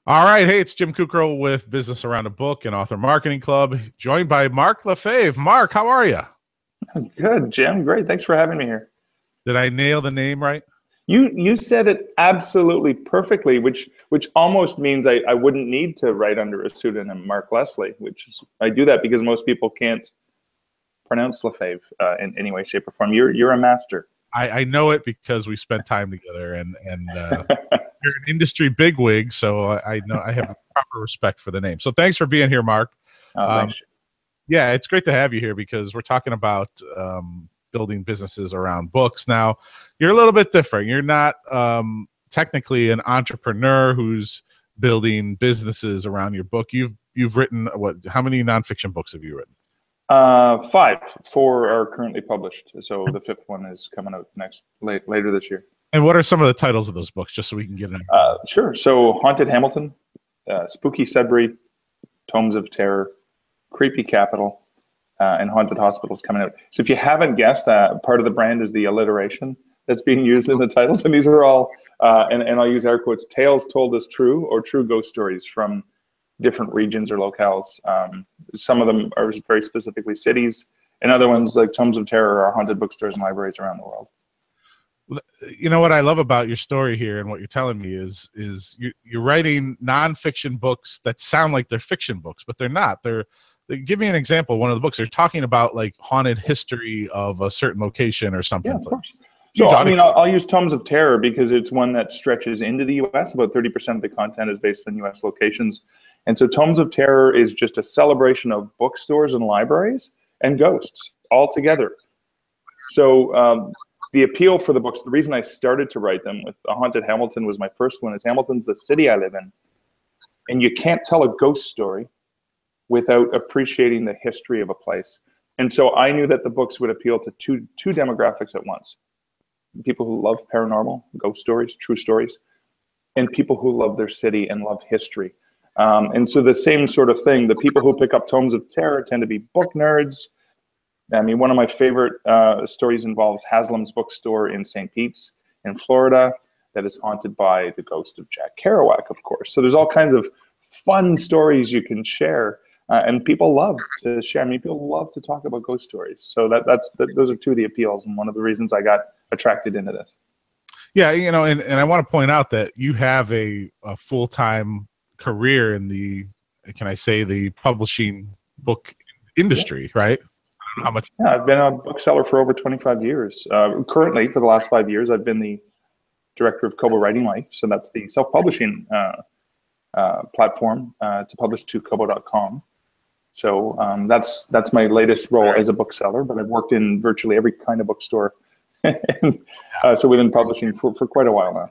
All right. Hey, it's Jim Kukrow with Business Around a Book and Author Marketing Club, joined by Mark Lefebvre. Mark, how are you? Good, Jim. Great. Thanks for having me here. Did I nail the name right? You said it absolutely perfectly, which almost means I wouldn't need to write under a pseudonym, Mark Leslie, which is I do that because most people can't pronounce Lefebvre in any way, shape, or form. You're a master. I know it because we spent time together, and you're an industry bigwig, so I know I have proper respect for the name. So thanks for being here, Mark. Um, Thanks. yeah, it's great to have you here because we're talking about building businesses around books. Now, you're a little bit different. You're not technically an entrepreneur who's building businesses around your book. You've written what? How many nonfiction books have you written? Five. Four are currently published, so the fifth one is coming out later this year. And what are some of the titles of those books, just so we can get in? Sure. So, Haunted Hamilton, Spooky Sudbury, Tomes of Terror, Creepy Capital, and Haunted Hospitals coming out. So if you haven't guessed, part of the brand is the alliteration that's being used in the titles. And these are all, and I'll use air quotes, tales told as true or true ghost stories from different regions or locales. Some of them are very specifically cities, and other ones like Tomes of Terror are haunted bookstores and libraries around the world. You know what I love about your story here and what you're telling me is you're writing nonfiction books that sound like they're fiction books, but they're not. Give me an example. One of the books they're talking about like haunted history of a certain location or something. Yeah, of course. So, I mean, I'll use Tomes of Terror because it's one that stretches into the U.S. About 30% of the content is based on U.S. locations. And so Tomes of Terror is just a celebration of bookstores and libraries and ghosts all together. So the appeal for the books, the reason I started to write them with Haunted Hamilton was my first one, is Hamilton's the city I live in. And you can't tell a ghost story without appreciating the history of a place. And so I knew that the books would appeal to two demographics at once. People who love paranormal, ghost stories, true stories, and people who love their city and love history. And so the same sort of thing, the people who pick up Tomes of Terror tend to be book nerds. I mean, one of my favorite stories involves Haslam's bookstore in St. Pete's in Florida that is haunted by the ghost of Jack Kerouac, of course. So there's all kinds of fun stories you can share. And people love to share. I mean, people love to talk about ghost stories. So those are two of the appeals, and one of the reasons I got attracted into this. Yeah, you know, and I want to point out that you have a full-time career in the, can I say, the publishing book industry, right? I don't know how much. Yeah, I've been a bookseller for over 25 years. Currently, for the last 5 years, I've been the director of Kobo Writing Life. So that's the self-publishing platform to publish to kobo.com. So that's my latest role as a bookseller, but I've worked in virtually every kind of bookstore. And, so we've been publishing for quite a while now.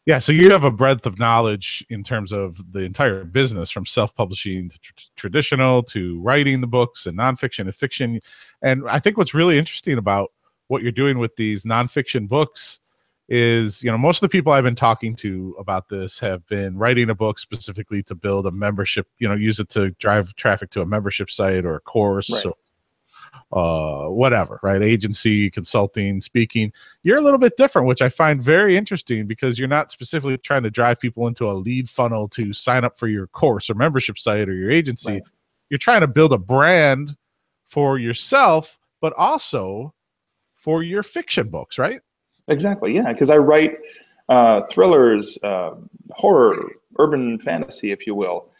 Yeah, so you have a breadth of knowledge in terms of the entire business, from self-publishing to traditional to writing the books and nonfiction to fiction. And I think what's really interesting about what you're doing with these nonfiction books is, you know, most of the people I've been talking to about this have been writing a book specifically to build a membership, you know, use it to drive traffic to a membership site or a course, right, or whatever, right? Agency, consulting, speaking. You're a little bit different, which I find very interesting because you're not specifically trying to drive people into a lead funnel to sign up for your course or membership site or your agency. Right. You're trying to build a brand for yourself, but also for your fiction books, right? Exactly, yeah, because I write thrillers, horror, urban fantasy, if you will,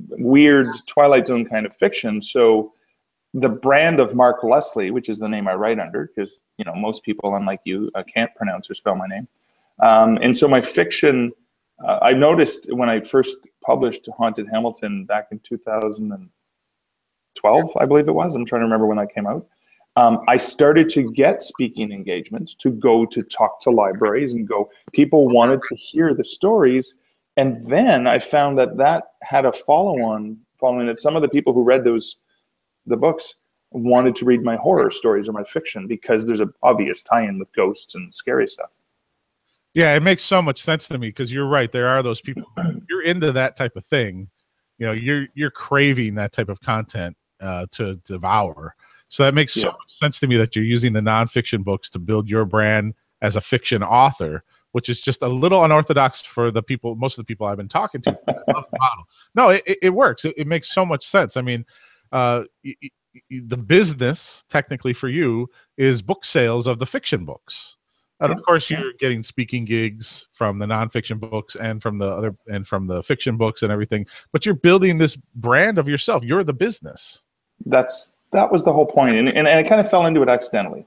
weird Twilight Zone kind of fiction. So the brand of Mark Leslie, which is the name I write under, because, you know, most people, unlike you, can't pronounce or spell my name. And so my fiction, I noticed when I first published Haunted Hamilton back in 2012, I believe it was. I'm trying to remember when that came out. I started to get speaking engagements to go to talk to libraries and go, people wanted to hear the stories. And then I found that had a following that some of the people who read the books wanted to read my horror stories or my fiction because there's an obvious tie-in with ghosts and scary stuff. Yeah, it makes so much sense to me because you're right. There are those people, you're into that type of thing. You know, you're craving that type of content to devour. So that makes so much sense to me that you're using the nonfiction books to build your brand as a fiction author, which is just a little unorthodox for the people, most of the people I've been talking to. I love the model. No, it works. It makes so much sense. I mean, the business technically for you is book sales of the fiction books. And of course, you're getting speaking gigs from the nonfiction books and from the fiction books and everything. But you're building this brand of yourself. You're the business. That was the whole point, and I kind of fell into it accidentally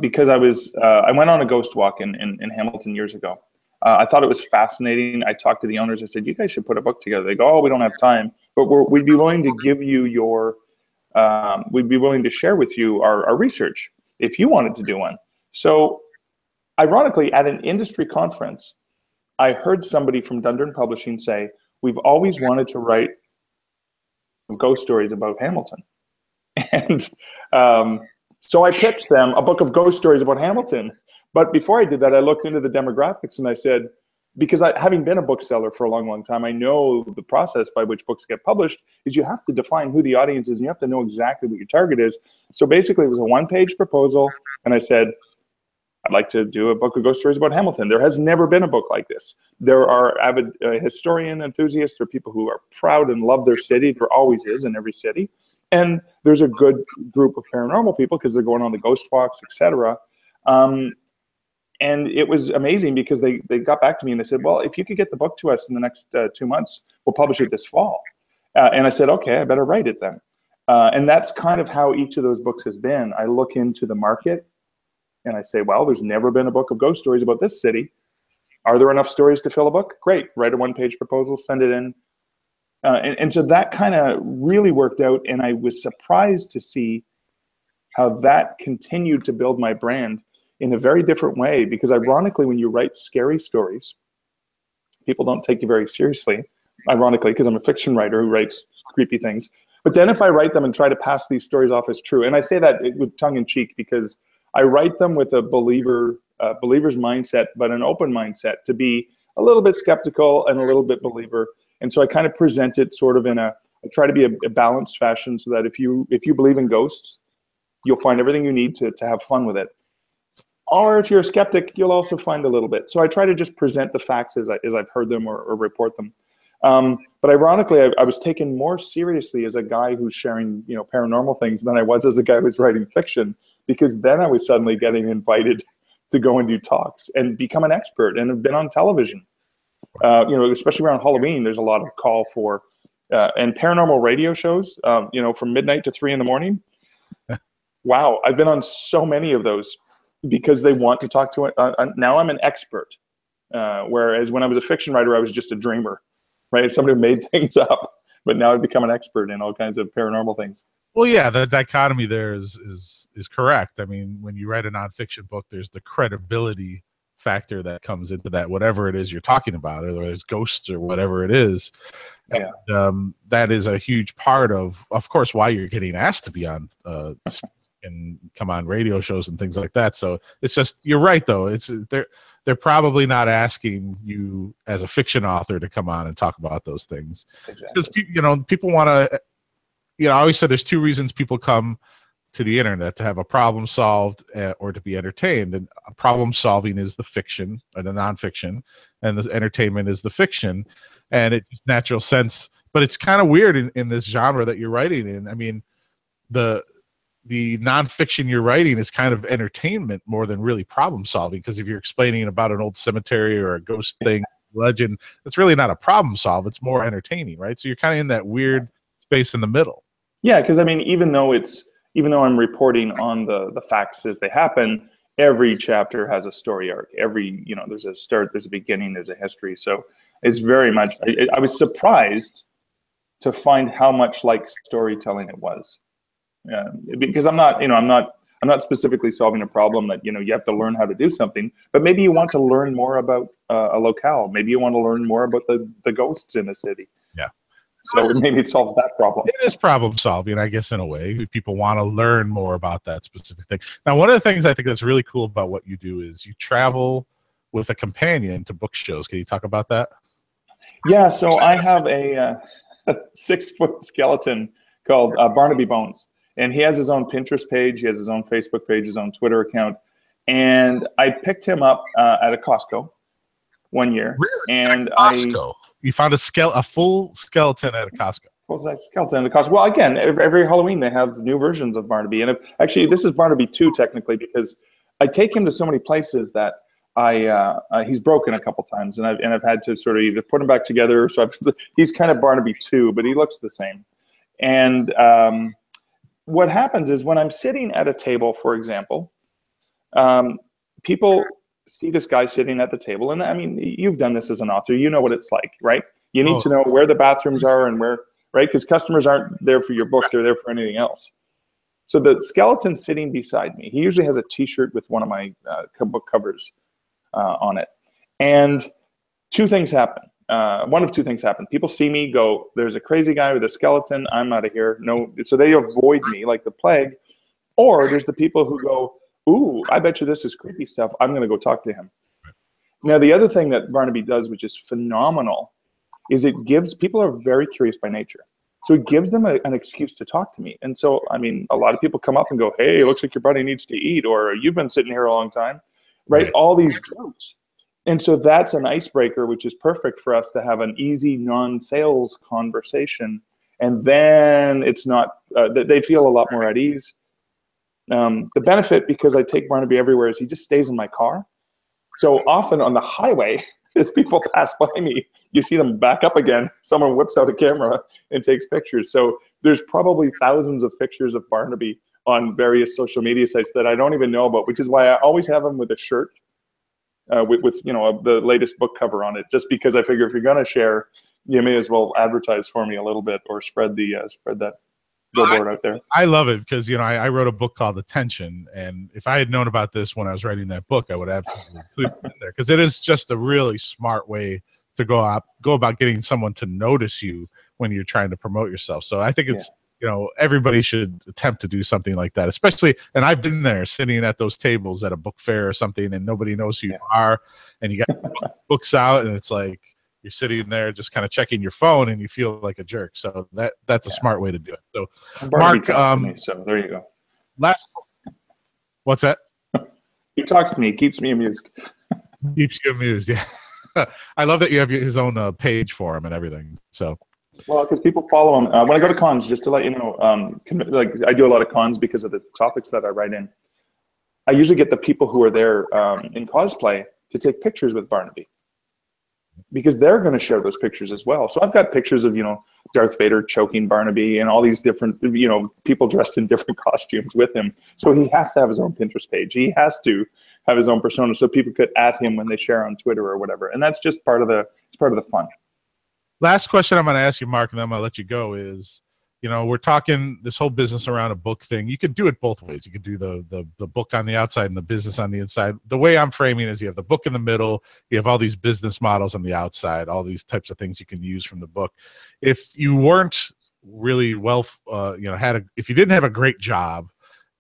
because I went on a ghost walk in Hamilton years ago. I thought it was fascinating. I talked to the owners. I said, "You guys should put a book together." They go, "Oh, we don't have time, but we'd be willing to give you we'd be willing to share with you our research if you wanted to do one." So, ironically, at an industry conference, I heard somebody from Dundurn Publishing say, "We've always wanted to write ghost stories about Hamilton." And so I pitched them a book of ghost stories about Hamilton. But before I did that, I looked into the demographics and I said, because having been a bookseller for a long, long time, I know the process by which books get published is you have to define who the audience is and you have to know exactly what your target is. So basically it was a one-page proposal. And I said, I'd like to do a book of ghost stories about Hamilton. There has never been a book like this. There are avid historian enthusiasts. There are people who are proud and love their city. There always is in every city. And there's a good group of paranormal people because they're going on the ghost walks, etc. And it was amazing because they got back to me and they said, well, if you could get the book to us in the next 2 months, we'll publish it this fall. And I said, okay, I better write it then. And that's kind of how each of those books has been. I look into the market and I say, well, there's never been a book of ghost stories about this city. Are there enough stories to fill a book? Great. Write a one-page proposal, send it in. And so that kind of really worked out. And I was surprised to see how that continued to build my brand in a very different way. Because ironically, when you write scary stories, people don't take you very seriously. Ironically, because I'm a fiction writer who writes creepy things. But then if I write them and try to pass these stories off as true, and I say that with tongue in cheek because I write them with a believer's mindset, but an open mindset to be a little bit skeptical and a little bit believer. And so I kind of present it sort of I try to be a balanced fashion so that if you believe in ghosts, you'll find everything you need to have fun with it. Or if you're a skeptic, you'll also find a little bit. So I try to just present the facts as I've heard them or report them. But ironically, I was taken more seriously as a guy who's sharing, paranormal things than I was as a guy who's writing fiction, because then I was suddenly getting invited to go and do talks and become an expert and have been on television. Especially around Halloween, there's a lot of call for and paranormal radio shows, from midnight to 3 a.m. Wow, I've been on so many of those because they want to talk to it. Now I'm an expert, whereas when I was a fiction writer, I was just a dreamer, right? Somebody who made things up, but now I've become an expert in all kinds of paranormal things. Well, yeah, the dichotomy there is correct. I mean, when you write a nonfiction book, there's the credibility factor that comes into that, whatever it is you're talking about, or there's ghosts or whatever it is. Yeah. And, that is a huge part of course, why you're getting asked to be on and come on radio shows and things like that. So it's just, you're right though. They're probably not asking you as a fiction author to come on and talk about those things. Exactly. Because people want to. I always said there's 2 reasons people come to the internet: to have a problem solved or to be entertained. And problem solving is the fiction or the nonfiction, and the entertainment is the fiction. And it's natural sense, but it's kind of weird in this genre that you're writing in. I mean, the nonfiction you're writing is kind of entertainment more than really problem solving, because if you're explaining about an old cemetery or a ghost thing, legend, it's really not a problem solve. It's more entertaining, right? So you're kind of in that weird space in the middle. Yeah, because I mean, even though I'm reporting on the facts as they happen, every chapter has a story arc. There's a start, there's a beginning, there's a history. So it's very much. I was surprised to find how much like storytelling it was, because I'm not specifically solving a problem that you have to learn how to do something, but maybe you want to learn more about a locale. Maybe you want to learn more about the ghosts in a city. Yeah. So maybe it solves that problem. It is problem solving, I guess, in a way. People want to learn more about that specific thing. Now, one of the things I think that's really cool about what you do is you travel with a companion to book shows. Can you talk about that? Yeah, so I have a 6-foot skeleton called Barnaby Bones, and he has his own Pinterest page, he has his own Facebook page, his own Twitter account, And I picked him up at a Costco one year. Really? And Costco. You found a full skeleton at a Costco. Full-size skeleton at a Costco. Well, again, every Halloween they have new versions of Barnaby. And actually, this is Barnaby 2, technically, because I take him to so many places that he's broken a couple times, and I've had to sort of either put him back together. So he's kind of Barnaby 2, but he looks the same. And what happens is when I'm sitting at a table, for example, people see this guy sitting at the table, and I mean, you've done this as an author, you know what it's like, right? You need to know where the bathrooms are and where, right? Because customers aren't there for your book, they're there for anything else. So the skeleton sitting beside me, he usually has a t-shirt with one of my book covers on it. And two things happen. One of two things happen. People see me, go, there's a crazy guy with a skeleton, I'm out of here. No, so they avoid me like the plague. Or there's the people who go, ooh, I bet you this is creepy stuff. I'm going to go talk to him. Now, the other thing that Barnaby does, which is phenomenal, is it gives, people are very curious by nature. So it gives them an excuse to talk to me. And so, I mean, a lot of people come up and go, hey, it looks like your buddy needs to eat, or you've been sitting here a long time, right? All these jokes. And so that's an icebreaker, which is perfect for us to have an easy non-sales conversation. And then it's not, they feel a lot more at ease. The benefit, because I take Barnaby everywhere, is he just stays in my car. So often on the highway, as people pass by me, you see them back up again. Someone whips out a camera and takes pictures. So there's probably thousands of pictures of Barnaby on various social media sites that I don't even know about, which is why I always have him with a shirt with you know, the latest book cover on it, just because I figure if you're going to share, you may as well advertise for me a little bit or spread that billboard out there. I love it because, you know, I wrote a book called Attention, and if I had known about this when I was writing that book, I would absolutely put it in there, because it is just a really smart way to go about getting someone to notice you when you're trying to promote yourself. So I think it's, you know, everybody should attempt to do something like that, especially, and I've been there sitting at those tables at a book fair or something, and nobody knows who you are, and you got books out, and it's like, you're sitting there just kind of checking your phone and you feel like a jerk. So that's a smart way to do it. So Mark, so there you go. What's that? He talks to me, keeps me amused. Keeps you amused, yeah. I love that you have his own page for him and everything. So, well, because people follow him. When I go to cons, just to let you know, like I do a lot of cons because of the topics that I write in. I usually get the people who are there in cosplay to take pictures with Barnaby, because they're going to share those pictures as well. So I've got pictures of, you know, Darth Vader choking Barnaby and all these different, you know, people dressed in different costumes with him. So he has to have his own Pinterest page. He has to have his own persona so people could at him when they share on Twitter or whatever. And that's just part of the fun. Last question I'm going to ask you, Mark, and then I'm going to let you go is, you know, we're talking this whole business around a book thing. You could do it both ways. You could do the book on the outside and the business on the inside. The way I'm framing is you have the book in the middle. You have all these business models on the outside, all these types of things you can use from the book. If you weren't really well, you know, if you didn't have a great job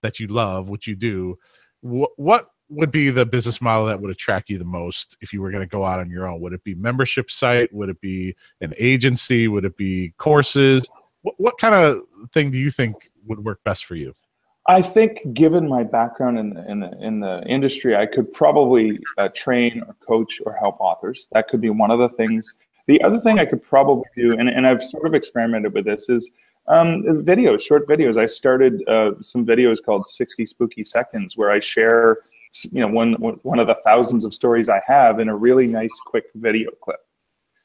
that you love, what you do, what would be the business model that would attract you the most if you were going to go out on your own? Would it be membership site? Would it be an agency? Would it be courses? What kind of thing do you think would work best for you? I think, given my background in the industry, I could probably train or coach or help authors. That could be one of the things. The other thing I could probably do, and I've sort of experimented with this, is videos, short videos. I started some videos called 60 Spooky Seconds, where I share, you know, one of the thousands of stories I have in a really nice, quick video clip.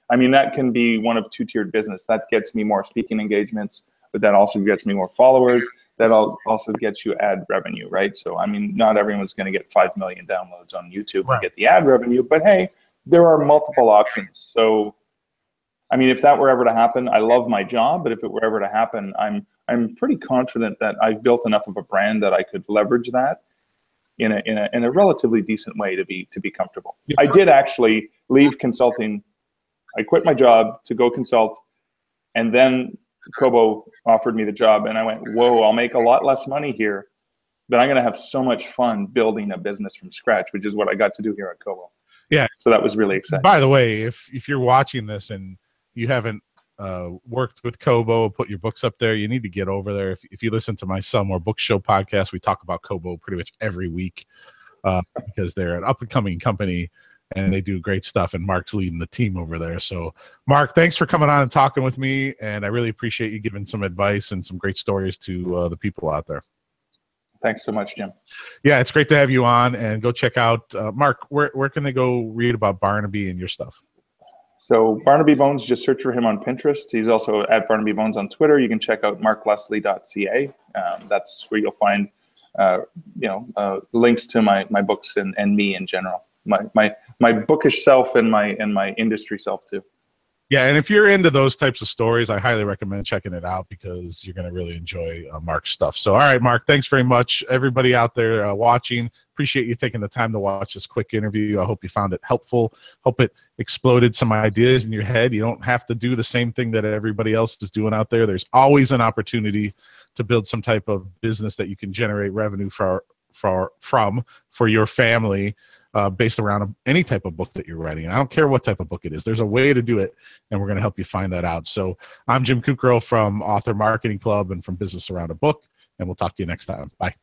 I mean, that can be one of two-tiered business. That gets me more speaking engagements, but that also gets me more followers. That also gets you ad revenue, right? So, I mean, not everyone's going to get 5 million downloads on YouTube to get the ad revenue, but hey, there are multiple options. So, I mean, if that were ever to happen, I love my job, but if it were ever to happen, I'm pretty confident that I've built enough of a brand that I could leverage that in a relatively decent way to be comfortable. Yeah. I did actually leave consulting. I quit my job to go consult, and then Kobo offered me the job, and I went, whoa, I'll make a lot less money here, but I'm going to have so much fun building a business from scratch, which is what I got to do here at Kobo. Yeah. So that was really exciting. By the way, if you're watching this and you haven't worked with Kobo, put your books up there, you need to get over there. If you listen to my Sell More Book Show podcast, we talk about Kobo pretty much every week. because they're an up-and-coming company and they do great stuff. And Mark's leading the team over there. So, Mark, thanks for coming on and talking with me. And I really appreciate you giving some advice and some great stories to the people out there. Thanks so much, Jim. Yeah, it's great to have you on. And go check out, Mark, where can they go read about Barnaby and your stuff? So Barnaby Bones, just search for him on Pinterest. He's also at Barnaby Bones on Twitter. You can check out markleslie.ca. That's where you'll find links to my books and me in general, my bookish self and my industry self too. Yeah, and if you're into those types of stories, I highly recommend checking it out because you're going to really enjoy Mark's stuff. So, all right, Mark, thanks very much. Everybody out there watching, appreciate you taking the time to watch this quick interview. I hope you found it helpful. Hope it exploded some ideas in your head. You don't have to do the same thing that everybody else is doing out there. There's always an opportunity to build some type of business that you can generate revenue from for your family. Based around any type of book that you're writing. And I don't care what type of book it is. There's a way to do it, and we're going to help you find that out. So I'm Jim Kukrow from Author Marketing Club and from Business Around a Book, and we'll talk to you next time. Bye.